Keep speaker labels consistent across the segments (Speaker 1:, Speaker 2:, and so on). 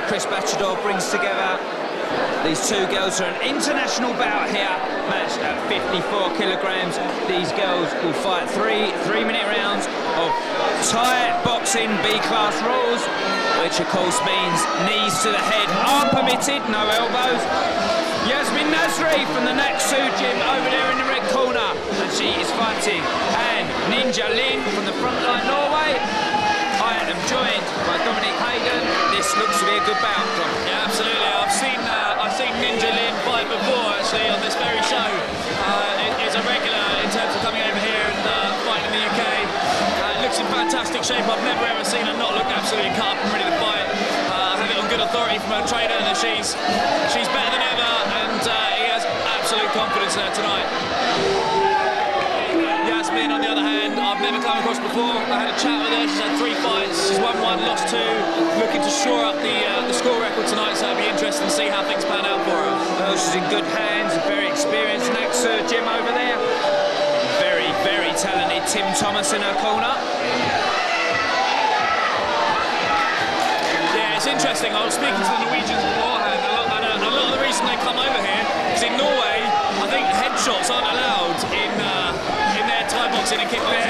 Speaker 1: Chris Bachador brings together these two girls for an international bout here, matched at 54 kilograms. These girls will fight three-minute rounds of Thai boxing B-class rules, which of course means knees to the head are permitted, no elbows. Nasry from the Nasry gym over there in the red corner, and she is fighting. And Linne from the frontline Norway. I am joined by Dominic Heydon. This looks to be a good bout, John.
Speaker 2: Yeah, absolutely. I've seen Linne fight before, actually, on this very show. It's a regular in terms of coming over here and fighting in the UK. Looks in fantastic shape. I've never ever seen her not look absolutely cut up and ready to fight. I have it on good authority from her trainer that she's better than ever, and he has absolute confidence in her tonight. Yasmin, on the other hand, I've never come across before. I had a chat with her. She's had 3 fights. She's won 1, lost 2. Looking to shore up the score record tonight, so it'll be interesting to see how things pan out for her.
Speaker 1: Well, she's in good hands, very experienced. Nasry gym over there. Very, very talented Tim Thomas in her corner.
Speaker 2: Yeah, it's interesting. I was speaking to the Norwegians beforehand. A lot of the reason they come over here is in Norway, I think headshots aren't allowed in their Thai boxing and kickboxing.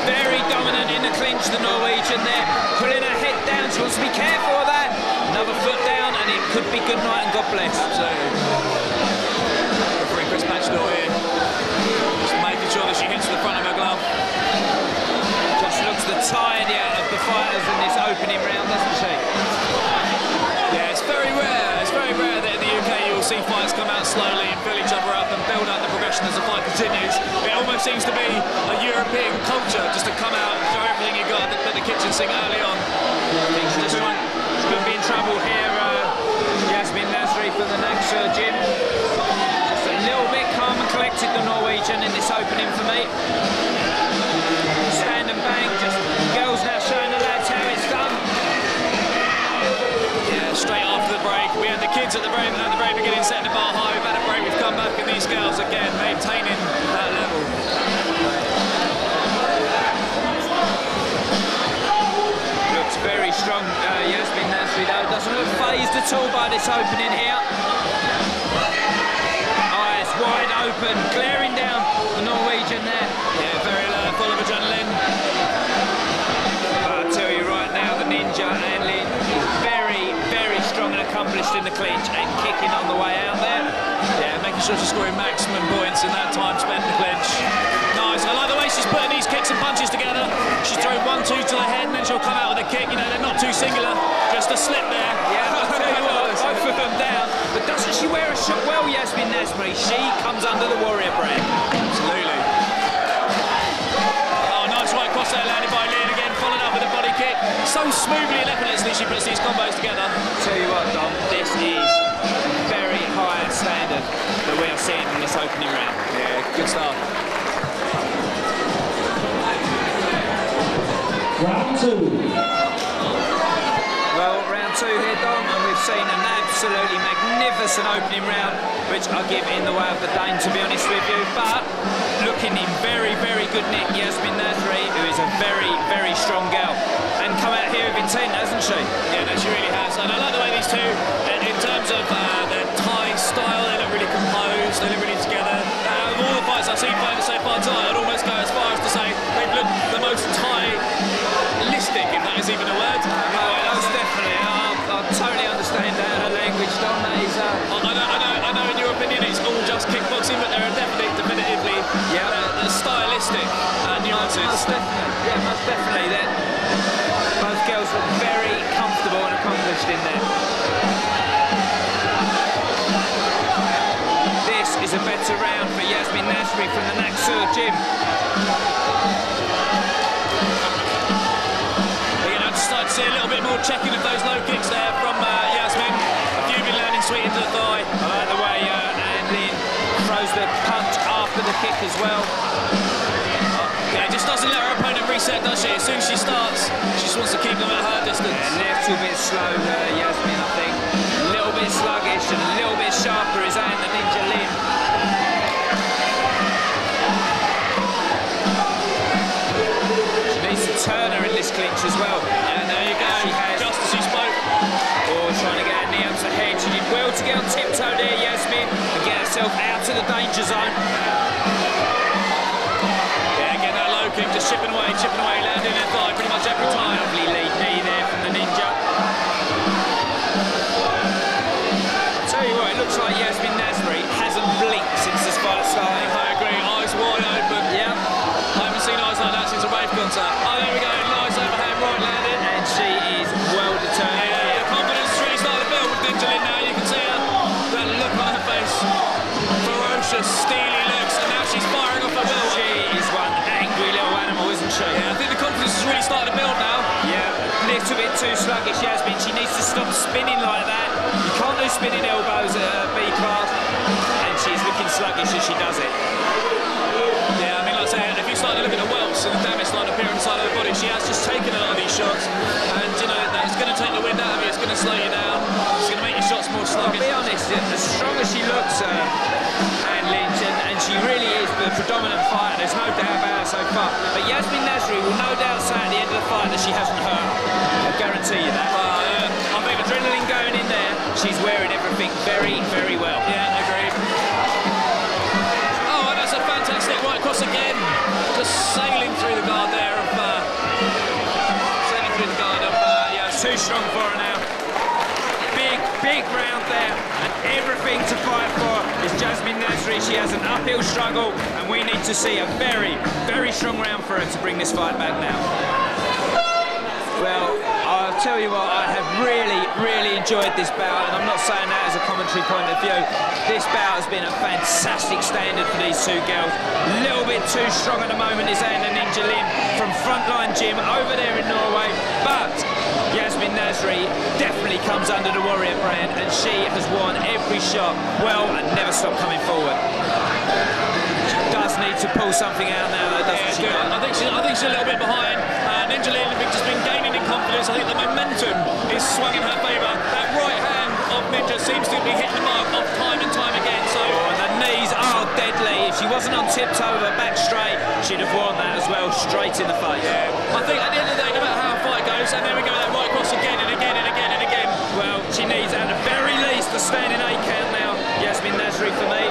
Speaker 1: Very dominant in the clinch, the Norwegian there. Pulling her head down, she wants to be careful of that. Another foot down, and it could be good night and God bless.
Speaker 2: Absolutely. Referee Chris Bachador here. Just making sure that she hits the front of her glove.
Speaker 1: Just looks the tide out of the fighters in this opening round, doesn't she?
Speaker 2: Yeah, it's very rare. It's very rare that in the UK you'll see fights come out slowly and build each other up and build up the progression as the fight continues. It almost seems to be a European culture just to come out, throw everything you got at the kitchen sink early on.
Speaker 1: She's going to be in trouble here, Nasry from the Nasry gym. Just a little bit calm and collected, the Norwegian, in this opening for me. Stand and bang, just girls now showing the lads how it's done.
Speaker 2: Yeah, straight after the break. We had the kids at the very beginning setting the bar high. We've had a break, we've come back, and these girls again maintaining that level.
Speaker 1: Looks very strong, Nasry though. Doesn't look phased at all by this opening here. Eyes wide open, glaring down the Norwegian there.
Speaker 2: Yeah, very alert, full of adrenaline.
Speaker 1: But I tell you right now, the Ninja and Linne, very, very strong and accomplished in the clinch and kicking on the way out there.
Speaker 2: Yeah, making sure she's scoring maximum points in that time spent in the clinch. Nice. I like the way she's putting these kicks and punches together. She's throwing 1-2 to the head, and then she'll come out with a kick. You know, they're not too singular, just a slip there.
Speaker 1: Yeah, I'll tell you what, both of them down. But doesn't she wear a shot well, Nasry? She comes under the Warrior brand.
Speaker 2: Absolutely. Oh, nice right cross there landed by Linne again, followed up with a body kick. So smoothly and effortlessly she puts these combos together.
Speaker 1: Tell you what, Dom, this is very high standard that we are seeing in this opening round.
Speaker 2: Yeah, good start.
Speaker 3: Round 2.
Speaker 1: Well, round 2 here, Dom, and we've seen an absolutely magnificent opening round, which I give in the way of the Dane, to be honest with you. But looking in very, very good nick, Nasry, who is a very, very strong girl, and come out here with intent, hasn't she?
Speaker 2: Yeah, no, she really has. And I like the way these two, in terms of their Thai style, they look really composed, they look really together. Of all the fights I've seen fighting so far tonight, I'd almost go as far as to say they've looked the most Thai-listic, if that is even a word.
Speaker 1: Most definitely. I totally understand her language, Dom. That is.
Speaker 2: I know. In your opinion, it's all just kickboxing, but there are definitively stylistic nuances.
Speaker 1: Most definitely. That both girls look very comfortable and accomplished in there. This is a better round for Nasry from the Nasry gym.
Speaker 2: Start to see a little bit more checking of those low kicks there from Yasmin. A few been landing sweet into the thigh.
Speaker 1: I like the way Linne throws the punch after the kick as well.
Speaker 2: Yeah, just doesn't let her opponent reset, does she? As soon as she starts, she just wants to keep them at her distance.
Speaker 1: Yeah, a little bit slow, Yasmin, I think. A little bit sluggish and a little bit sharper is the Ninja Linne. herself out to the danger zone.
Speaker 2: Yeah, again, that low kick, just chipping away, landing in thigh pretty much every time.
Speaker 1: Lovely lead knee there from the Ninja. I'll tell you what, it looks like Nasry hasn't blinked since this fight started.
Speaker 2: I agree, eyes wide open.
Speaker 1: Yeah.
Speaker 2: I haven't seen eyes like that since a rave concert. Oh, there we go, nice overhand right landing.
Speaker 1: And she is well determined.
Speaker 2: Yeah, the confidence is really starting to build with Ninja Linne now. You can see her, that look on her face. Ferocious, steely looks, and now she's firing off her will.
Speaker 1: She is one angry little animal, isn't she?
Speaker 2: Yeah, I think the confidence is really starting to build now.
Speaker 1: Yeah, a little bit too sluggish, Yasmin. She needs to stop spinning like that. You can't do spinning elbows at her B class, and she's looking sluggish as she does it.
Speaker 2: Yeah, I mean, like I say, if you start to look at the welts and the damage line appearing inside of the body, she has just taken a lot of these shots, and you know that's going to take the wind out of you. It's going to slow you down. It's going to make your shots more sluggish.
Speaker 1: I'll be honest, as strong as she looks, Anne Lynch, and she really is the predominant fighter. There's no doubt about her so far. But Yasmin Nasry will no doubt say at the end of the fight that she hasn't hurt. I guarantee you that. I think adrenaline going in there. She's wearing everything very, very well.
Speaker 2: Yeah, agreed. Oh, and that's a fantastic right cross again. Just sailing through the guard there of
Speaker 1: yeah, too strong for her now. Big round there, and everything to fight for is Yasmin Nasry. She has an uphill struggle, and we need to see a very, very strong round for her to bring this fight back now. Well, I'll tell you what, I have really enjoyed this bout, and I'm not saying that as a commentary point of view. This bout has been a fantastic standard for these two girls. A little bit too strong at the moment is Anna Ninja Linne from Frontline Gym over there in Norway, but Yasmin Nasry definitely comes under the Warrior brand, and she has won every shot well and never stopped coming forward. She does need to pull something out now, though, doesn't she?
Speaker 2: I think she's a little bit behind. Ninja Linne has just been gaining in confidence. I think the momentum is swung in her favour. That right hand of Ninja seems to be hitting the mark of time and time again. So,
Speaker 1: and the knees are deadly. If she wasn't on tiptoe with her back straight, she'd have worn that as well, straight in the face.
Speaker 2: Yeah. I think at the end of the day, no matter how a fight goes, and there we go, that right cross again and again and again and again.
Speaker 1: Well, she needs at the very least a standing 8 count now. Yasmin Nasry for me.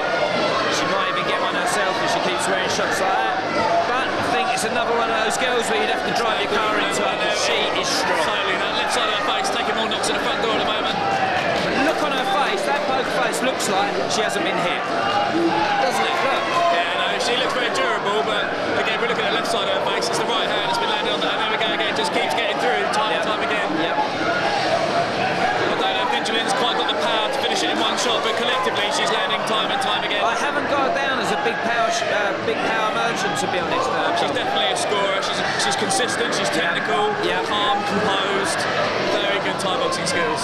Speaker 1: She might even get one herself if she keeps wearing shots like that. But I think it's another one of those girls where you'd have to drive your car into her. She is strong.
Speaker 2: Totally, that left side of her face taking more knocks at the front door at the moment.
Speaker 1: But look on her face, that poker face looks like she hasn't been hit. Doesn't it? Look.
Speaker 2: Yeah, no, she looks very durable, but again, we're looking at the left side of her face. It's the right hand that's been landing on that, and there we go again, just keeps getting through time and time again.
Speaker 1: Yep.
Speaker 2: I don't know if Ninja Linne's quite got the power to finish it in one shot, but collectively she's landing time and time again.
Speaker 1: I haven't got her down as a big power merchant, to be honest.
Speaker 2: She's definitely a scorer. She's consistent. She's technical, calm, composed. Very good Thai boxing skills.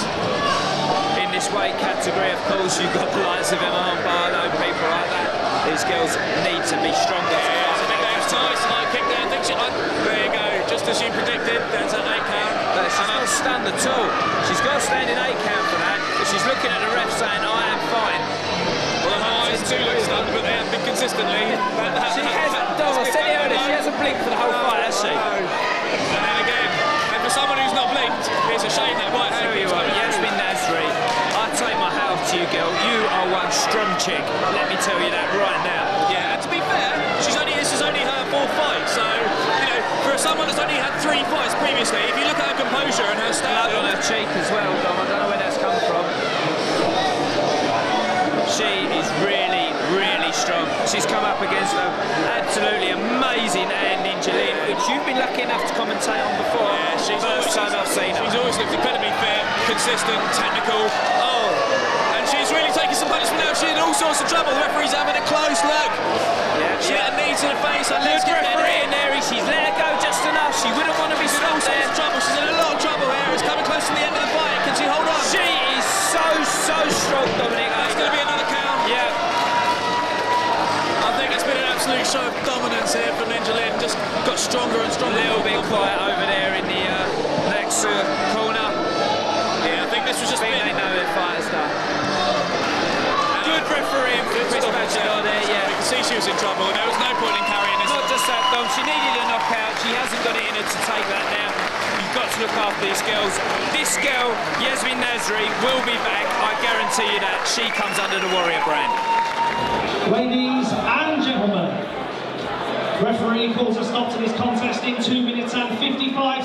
Speaker 1: In this weight category, of course, you've got the likes of Emma Barlow, people like that. These girls need to be stronger.
Speaker 2: Yeah, it's a big nice high kick there. I think there you go. Just as you predicted, there's an 8 count.
Speaker 1: But she's not stunned at all. She's got a standing 8 count for that. But she's looking at the ref saying, I am fine.
Speaker 2: Well, her eyes do look stunned, but they have been consistently.
Speaker 1: She hasn't, I said it earlier, she hasn't blinked for the whole fight, has she?
Speaker 2: And then again, and for someone who's not blinked, it's a shame that right hand.
Speaker 1: Tell you what, Yasmin Nasry, I take my hat off to you, girl. You are one strong chick. Let me tell you that right now.
Speaker 2: Yeah, and to be fair, this is only her 4th fight, so you know, for someone that's only had 3 fights previously, if you look at her composure and her style,
Speaker 1: blood on her cheek as well, Dom. I don't know where that's come from. She is really strong. She's come up against an absolutely amazing Anne Ninja Linne, which you've been lucky enough to commentate on before.
Speaker 2: Yeah, she's
Speaker 1: first time I've seen her.
Speaker 2: She's always looked incredibly fit, consistent, technical. Oh, and she's really taking some punishment now. She's in all sorts of trouble. The referee's having a close look. Yeah, she hit her knee to the face. Her legs get
Speaker 1: referee in there. She's let her go just enough. She wouldn't want to be stopped there.
Speaker 2: She's in a lot of trouble here. It's coming close to the end of the fight. Can she hold on?
Speaker 1: She is so strong, Dominic.
Speaker 2: That's going to be another count.
Speaker 1: Yeah.
Speaker 2: I think it's been an absolute show of dominance here from Ninja Linne. Just got stronger and stronger.
Speaker 1: A little bit quiet over there in the next corner.
Speaker 2: Yeah, I think this was just.
Speaker 1: They know their fighter's done. Good refereeing for Chris Bachelor there, yeah.
Speaker 2: You can see she was in trouble, and there was no point in carrying this.
Speaker 1: Not just that, Dom. She needed a knockout. She hasn't got it in her to take that now. You You've got to look after these girls. This girl, Nasry, will be back. I guarantee you that. She comes under the Warrior brand.
Speaker 3: Ladies and gentlemen, referee calls a stop to this contest in 2 minutes and 55